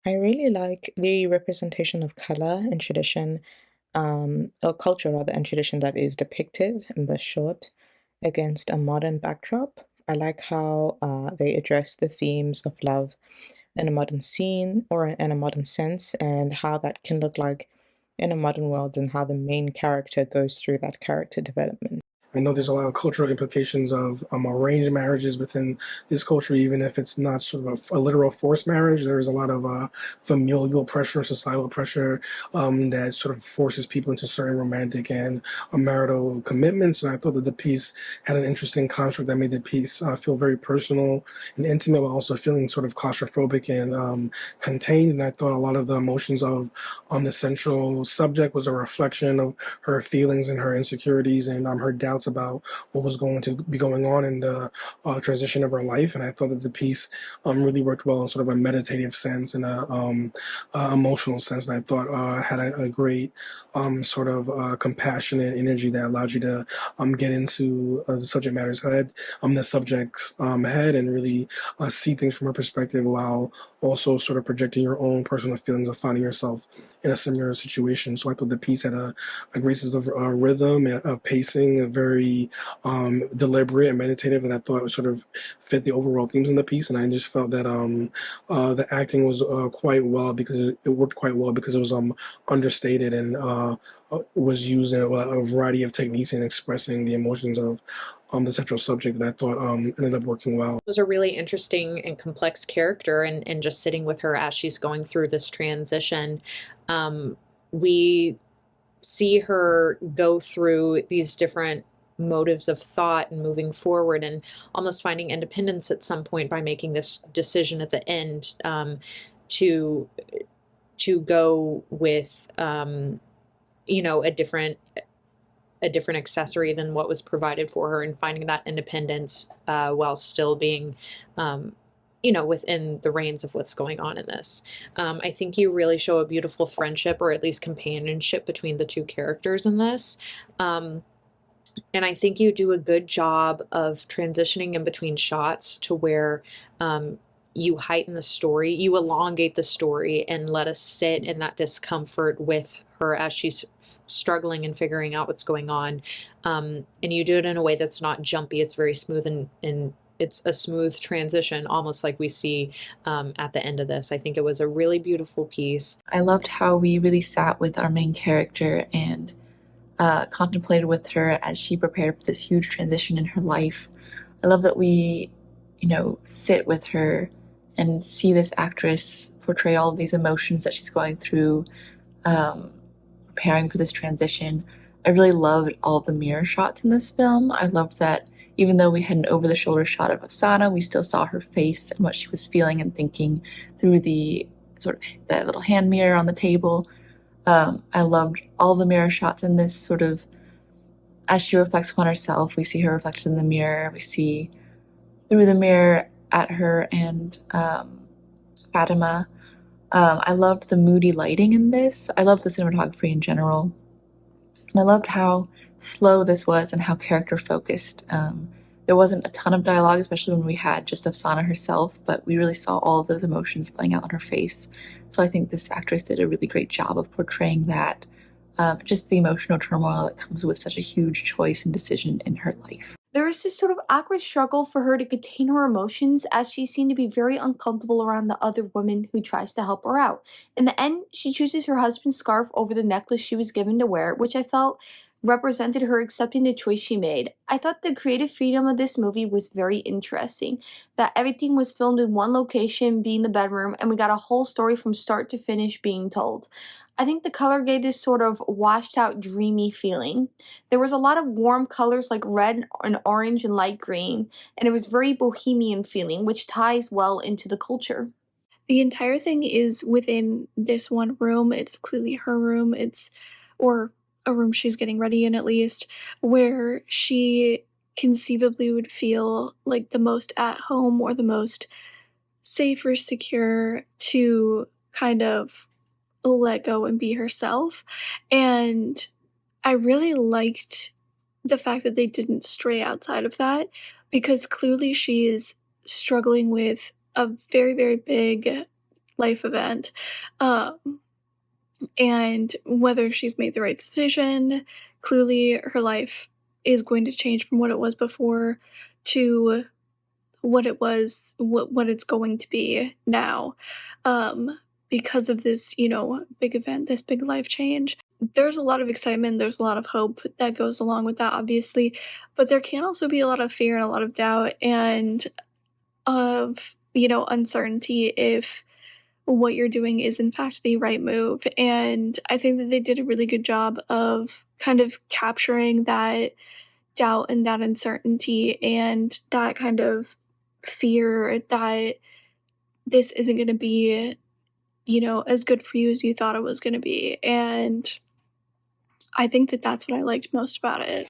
I really like the representation of color and tradition, or culture rather, and tradition that is depicted in the short against a modern backdrop. I like how they address the themes of love in a modern scene or in a modern sense, and how that can look like in a modern world, and how the main character goes through that character development. I know there's a lot of cultural implications of arranged marriages within this culture, even if it's not sort of a literal forced marriage. There's a lot of familial pressure, societal pressure that sort of forces people into certain romantic and marital commitments. And I thought that the piece had an interesting construct that made the piece feel very personal and intimate, while also feeling sort of claustrophobic and contained. And I thought a lot of the emotions of the central subject was a reflection of her feelings and her insecurities and her doubts about what was going to be going on in the transition of her life. And I thought that the piece really worked well in sort of a meditative sense and a emotional sense. And I thought had a great sort of compassionate energy that allowed you to get into the subject matter's head, the subject's head, and really see things from her perspective, while also sort of projecting your own personal feelings of finding yourself in a similar situation. So I thought the piece had a great sense of rhythm, a pacing, a very deliberate and meditative, that I thought sort of fit the overall themes in the piece. And I just felt that the acting was quite well, because it worked quite well, because it was understated and was used in a variety of techniques in expressing the emotions of the central subject, that I thought ended up working well. Was a really interesting and complex character, and just sitting with her as she's going through this transition. We see her go through these different motives of thought and moving forward, and almost finding independence at some point by making this decision at the end, to go with a different accessory than what was provided for her, and finding that independence while still being within the reins of what's going on in this. I think you really show a beautiful friendship, or at least companionship, between the two characters in this. And I think you do a good job of transitioning in between shots to where you heighten the story, you elongate the story, and let us sit in that discomfort with her as she's struggling and figuring out what's going on. And you do it in a way that's not jumpy. It's very smooth, and it's a smooth transition, almost like we see at the end of this. I think it was a really beautiful piece. I loved how we really sat with our main character and contemplated with her as she prepared for this huge transition in her life. I love that we, sit with her and see this actress portray all of these emotions that she's going through, preparing for this transition. I really loved all the mirror shots in this film. I loved that even though we had an over-the-shoulder shot of Afsana, we still saw her face and what she was feeling and thinking through the sort of that little hand mirror on the table. I loved all the mirror shots in this, sort of as she reflects upon herself. We see her reflection in the mirror. We see through the mirror at her and Fatima. I loved the moody lighting in this. I loved the cinematography in general. And I loved how slow this was and how character focused. There wasn't a ton of dialogue, especially when we had just Afsana herself, but we really saw all of those emotions playing out on her face. So I think this actress did a really great job of portraying that, just the emotional turmoil that comes with such a huge choice and decision in her life. There is this sort of awkward struggle for her to contain her emotions, as she seemed to be very uncomfortable around the other woman who tries to help her out. In the end, she chooses her husband's scarf over the necklace she was given to wear, which I felt represented her accepting the choice she made. I thought the creative freedom of this movie was very interesting, that everything was filmed in one location, being the bedroom, and we got a whole story from start to finish being told. I think the color gave this sort of washed out, dreamy feeling. There was a lot of warm colors like red and orange and light green, and it was very bohemian feeling, which ties well into the culture. The entire thing is within this one room. It's clearly her room. Or a room she's getting ready in, at least, where she conceivably would feel like the most at home or the most safe or secure to kind of let go and be herself. And I really liked the fact that they didn't stray outside of that, because clearly she is struggling with a very, very big life event. Um, and whether she's made the right decision, clearly her life is going to change from what it was before to what it's going to be now, because of this, big event, this big life change. There's a lot of excitement, there's a lot of hope that goes along with that, obviously, but there can also be a lot of fear and a lot of doubt and of, uncertainty if what you're doing is in fact the right move. And I think that they did a really good job of kind of capturing that doubt and that uncertainty and that kind of fear that this isn't going to be, as good for you as you thought it was going to be. And I think that that's what I liked most about it.